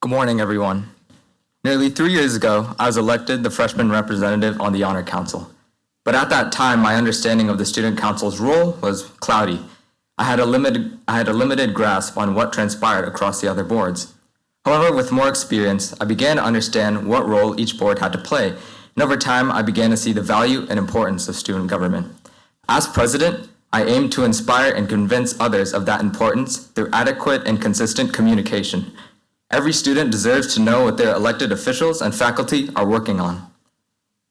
Good morning, everyone. Nearly 3 years ago, I was elected the freshman representative on the Honor Council. But at that time, my understanding of the Student Council's role was cloudy. I had a limited grasp on what transpired across the other boards. However, with more experience, I began to understand what role each board had to play, and over time, I began to see the value and importance of student government. As president, I aim to inspire and convince others of that importance through adequate and consistent communication. Every student deserves to know what their elected officials and faculty are working on.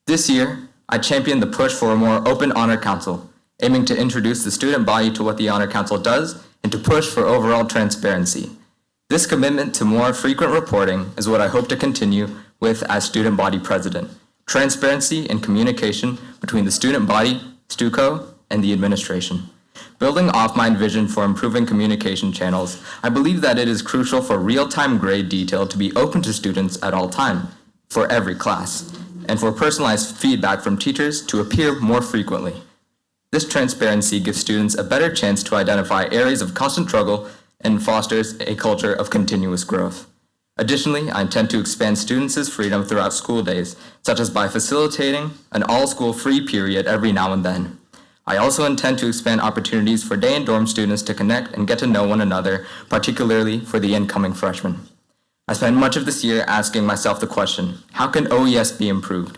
This year, I championed the push for a more open Honor Council, aiming to introduce the student body to what the Honor Council does and to push for overall transparency. This commitment to more frequent reporting is what I hope to continue with as student body president. Transparency and communication between the student body, StuCo, and the administration. Building off my vision for improving communication channels, I believe that it is crucial for real-time grade detail to be open to students at all time, for every class, and for personalized feedback from teachers to appear more frequently. This transparency gives students a better chance to identify areas of constant struggle and fosters a culture of continuous growth. Additionally, I intend to expand students' freedom throughout school days, such as by facilitating an all-school free period every now and then. I also intend to expand opportunities for day and dorm students to connect and get to know one another, particularly for the incoming freshmen. I spent much of this year asking myself the question, how can OES be improved?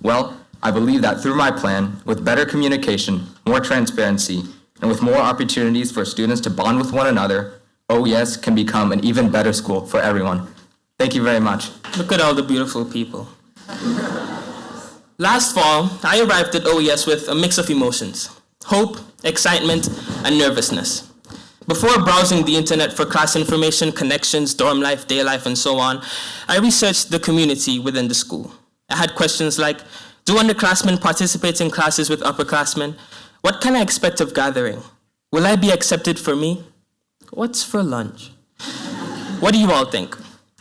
Well, I believe that through my plan, with better communication, more transparency, and with more opportunities for students to bond with one another, OES can become an even better school for everyone. Thank you very much. Look at all the beautiful people. Last fall, I arrived at OES with a mix of emotions: hope, excitement, and nervousness. Before browsing the internet for class information, connections, dorm life, day life, and so on, I researched the community within the school. I had questions like, do underclassmen participate in classes with upperclassmen? What can I expect of gathering? Will I be accepted for me? What's for lunch? What do you all think?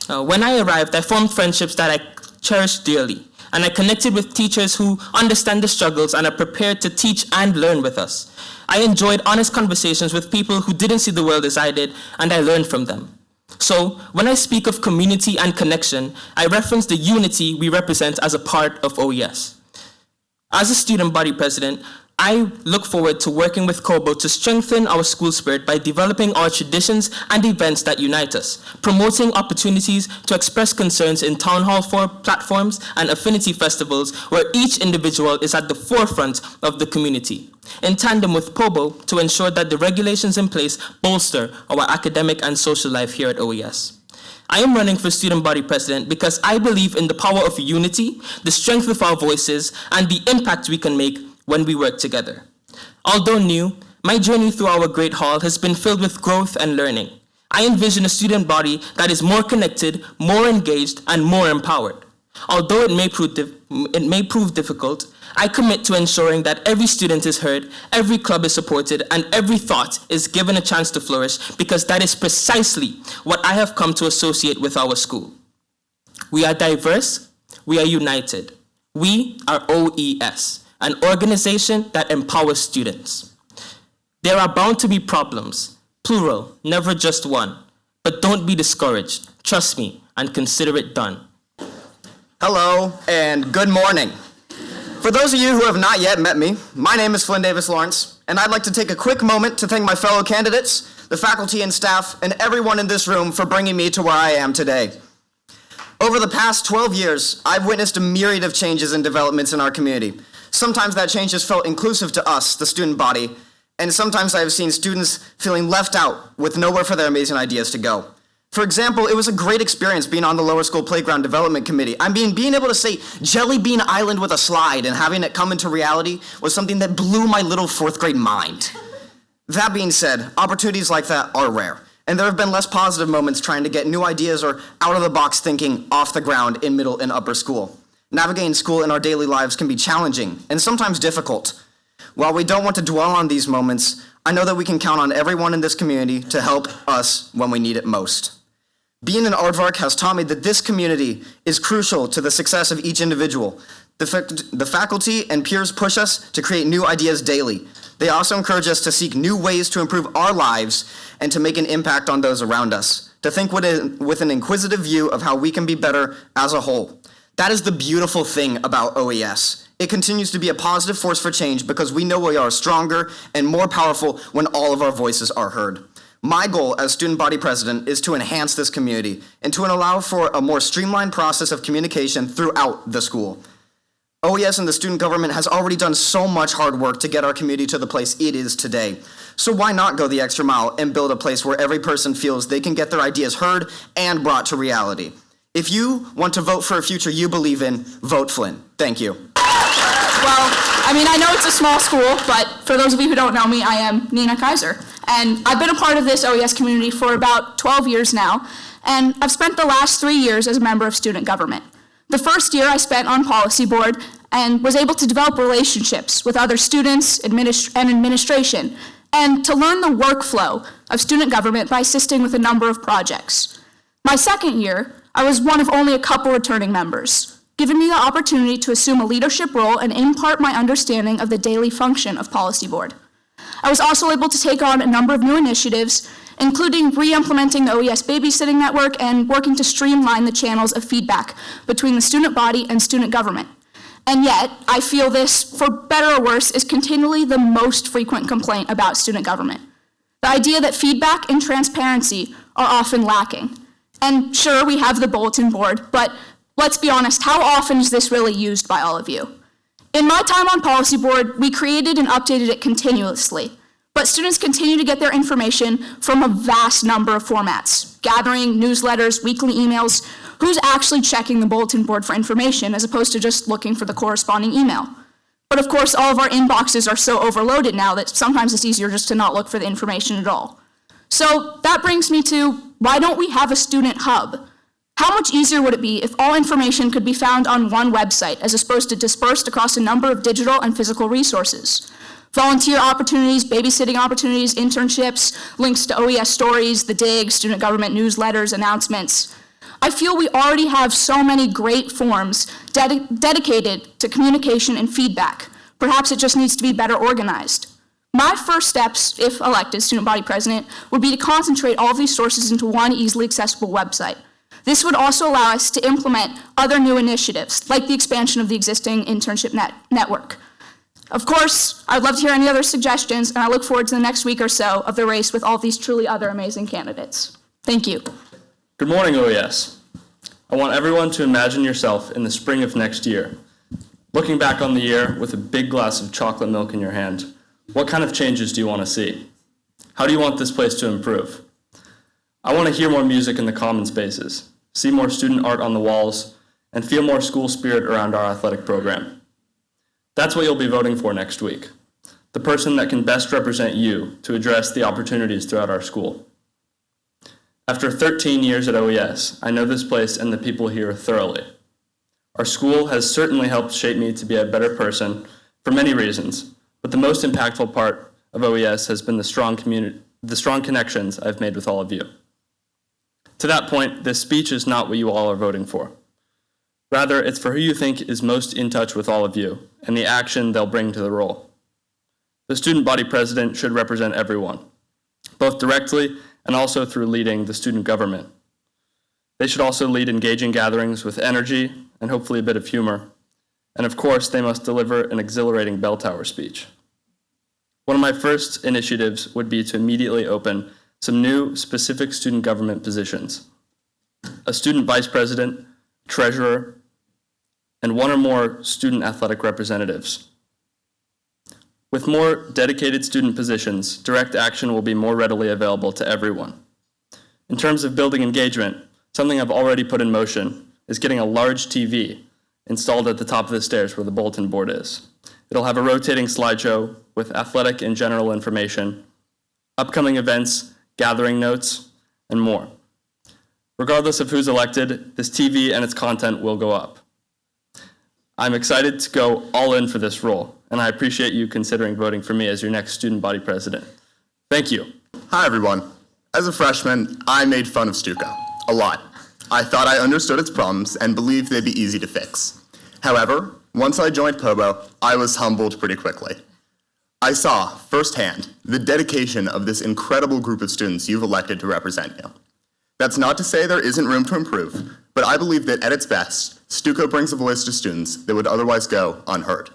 When I arrived, I formed friendships that I cherish dearly, and I connected with teachers who understand the struggles and are prepared to teach and learn with us. I enjoyed honest conversations with people who didn't see the world as I did, and I learned from them. So, when I speak of community and connection, I reference the unity we represent as a part of OES. As a student body president, I look forward to working with COBO to strengthen our school spirit by developing our traditions and events that unite us, promoting opportunities to express concerns in town hall platforms and affinity festivals where each individual is at the forefront of the community, in tandem with COBO to ensure that the regulations in place bolster our academic and social life here at OES. I am running for student body president because I believe in the power of unity, the strength of our voices, and the impact we can make when we work together. Although new, my journey through our great hall has been filled with growth and learning. I envision a student body that is more connected, more engaged, and more empowered. Although it may prove difficult, I commit to ensuring that every student is heard, every club is supported, and every thought is given a chance to flourish, because that is precisely what I have come to associate with our school. We are diverse, we are united. We are OES, an organization that empowers students. There are bound to be problems, plural, never just one, but don't be discouraged. Trust me and consider it done. Hello and good morning. For those of you who have not yet met me, my name is Flynn Davis Lawrence, and I'd like to take a quick moment to thank my fellow candidates, the faculty and staff, and everyone in this room for bringing me to where I am today. Over the past 12 years, I've witnessed a myriad of changes and developments in our community. Sometimes that change has felt inclusive to us, the student body, and sometimes I have seen students feeling left out with nowhere for their amazing ideas to go. For example, it was a great experience being on the lower school playground development committee. Being able to say Jelly Bean Island with a slide and having it come into reality was something that blew my little fourth grade mind. That being said, opportunities like that are rare, and there have been less positive moments trying to get new ideas or out-of-the-box thinking off the ground in middle and upper school. Navigating school in our daily lives can be challenging and sometimes difficult. While we don't want to dwell on these moments, I know that we can count on everyone in this community to help us when we need it most. Being an aardvark has taught me that this community is crucial to the success of each individual. The faculty and peers push us to create new ideas daily. They also encourage us to seek new ways to improve our lives and to make an impact on those around us. to think with an inquisitive view of how we can be better as a whole. That is the beautiful thing about OES. It continues to be a positive force for change because we know we are stronger and more powerful when all of our voices are heard. My goal as student body president is to enhance this community and to allow for a more streamlined process of communication throughout the school. OES and the student government has already done so much hard work to get our community to the place it is today. So why not go the extra mile and build a place where every person feels they can get their ideas heard and brought to reality? If you want to vote for a future you believe in, vote Flynn. Thank you. Well, I know it's a small school, but for those of you who don't know me, I am Nina Kaiser. And I've been a part of this OES community for about 12 years now, and I've spent the last 3 years as a member of student government. The first year I spent on policy board and was able to develop relationships with other students and administration, and to learn the workflow of student government by assisting with a number of projects. My second year, I was one of only a couple returning members, giving me the opportunity to assume a leadership role and impart my understanding of the daily function of policy board. I was also able to take on a number of new initiatives, including re-implementing the OES babysitting network and working to streamline the channels of feedback between the student body and student government. And yet, I feel this, for better or worse, is continually the most frequent complaint about student government. The idea that feedback and transparency are often lacking. And sure, we have the bulletin board, but let's be honest, how often is this really used by all of you? In my time on policy board, we created and updated it continuously, but students continue to get their information from a vast number of formats: gathering, newsletters, weekly emails. Who's actually checking the bulletin board for information as opposed to just looking for the corresponding email? But of course, all of our inboxes are so overloaded now that sometimes it's easier just to not look for the information at all. So that brings me to, why don't we have a student hub? How much easier would it be if all information could be found on one website as opposed to dispersed across a number of digital and physical resources? Volunteer opportunities, babysitting opportunities, internships, links to OES Stories, the DIG, student government newsletters, announcements. I feel we already have so many great forms dedicated to communication and feedback. Perhaps it just needs to be better organized. My first steps, if elected student body president, would be to concentrate all of these sources into one easily accessible website. This would also allow us to implement other new initiatives, like the expansion of the existing internship network. Of course, I'd love to hear any other suggestions, and I look forward to the next week or so of the race with all these truly other amazing candidates. Thank you. Good morning, OES. I want everyone to imagine yourself in the spring of next year, looking back on the year with a big glass of chocolate milk in your hand. What kind of changes do you want to see? How do you want this place to improve? I want to hear more music in the common spaces, see more student art on the walls, and feel more school spirit around our athletic program. That's what you'll be voting for next week, the person that can best represent you to address the opportunities throughout our school. After 13 years at OES, I know this place and the people here thoroughly. Our school has certainly helped shape me to be a better person for many reasons, but the most impactful part of OES has been the strong connections I've made with all of you. To that point, this speech is not what you all are voting for. Rather, it's for who you think is most in touch with all of you and the action they'll bring to the role. The student body president should represent everyone, both directly and also through leading the student government. They should also lead engaging gatherings with energy and hopefully a bit of humor. And of course, they must deliver an exhilarating bell tower speech. One of my first initiatives would be to immediately open some new specific student government positions: a student vice president, treasurer, and one or more student athletic representatives. With more dedicated student positions, direct action will be more readily available to everyone. In terms of building engagement, something I've already put in motion is getting a large TV installed at the top of the stairs where the bulletin board is. It'll have a rotating slideshow with athletic and general information, upcoming events, gathering notes, and more. Regardless of who's elected, this TV and its content will go up. I'm excited to go all in for this role, and I appreciate you considering voting for me as your next student body president. Thank you. Hi, everyone. As a freshman, I made fun of Stuco a lot. I thought I understood its problems and believed they'd be easy to fix. However, once I joined POBO, I was humbled pretty quickly. I saw firsthand the dedication of this incredible group of students you've elected to represent you. That's not to say there isn't room to improve, but I believe that at its best, Stuco brings a voice to students that would otherwise go unheard.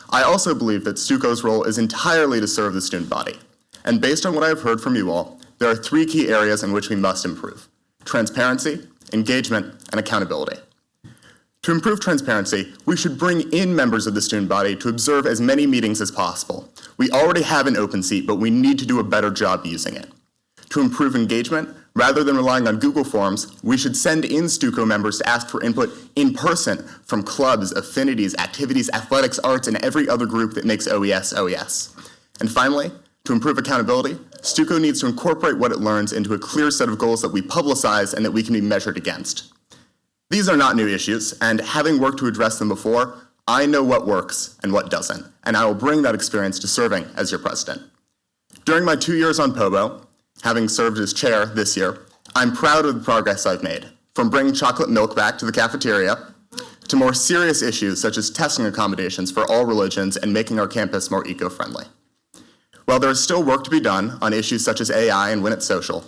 I also believe that Stuco's role is entirely to serve the student body. And based on what I have heard from you all, there are 3 key areas in which we must improve: transparency, engagement, and accountability. To improve transparency, we should bring in members of the student body to observe as many meetings as possible. We already have an open seat, but we need to do a better job using it. To improve engagement, rather than relying on Google Forms, we should send in Stuco members to ask for input in person from clubs, affinities, activities, athletics, arts, and every other group that makes OES OES. And finally, to improve accountability, Stuco needs to incorporate what it learns into a clear set of goals that we publicize and that we can be measured against. These are not new issues, and having worked to address them before, I know what works and what doesn't, and I will bring that experience to serving as your president. During my 2 years on POBO, having served as chair this year, I'm proud of the progress I've made, from bringing chocolate milk back to the cafeteria, to more serious issues such as testing accommodations for all religions and making our campus more eco-friendly. While there is still work to be done on issues such as AI and When It's Social,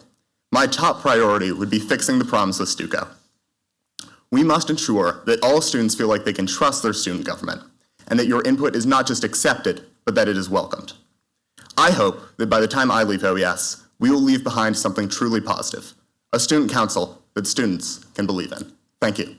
my top priority would be fixing the problems with Stuco. We must ensure that all students feel like they can trust their student government, and that your input is not just accepted, but that it is welcomed. I hope that by the time I leave OES, we will leave behind something truly positive, a student council that students can believe in. Thank you.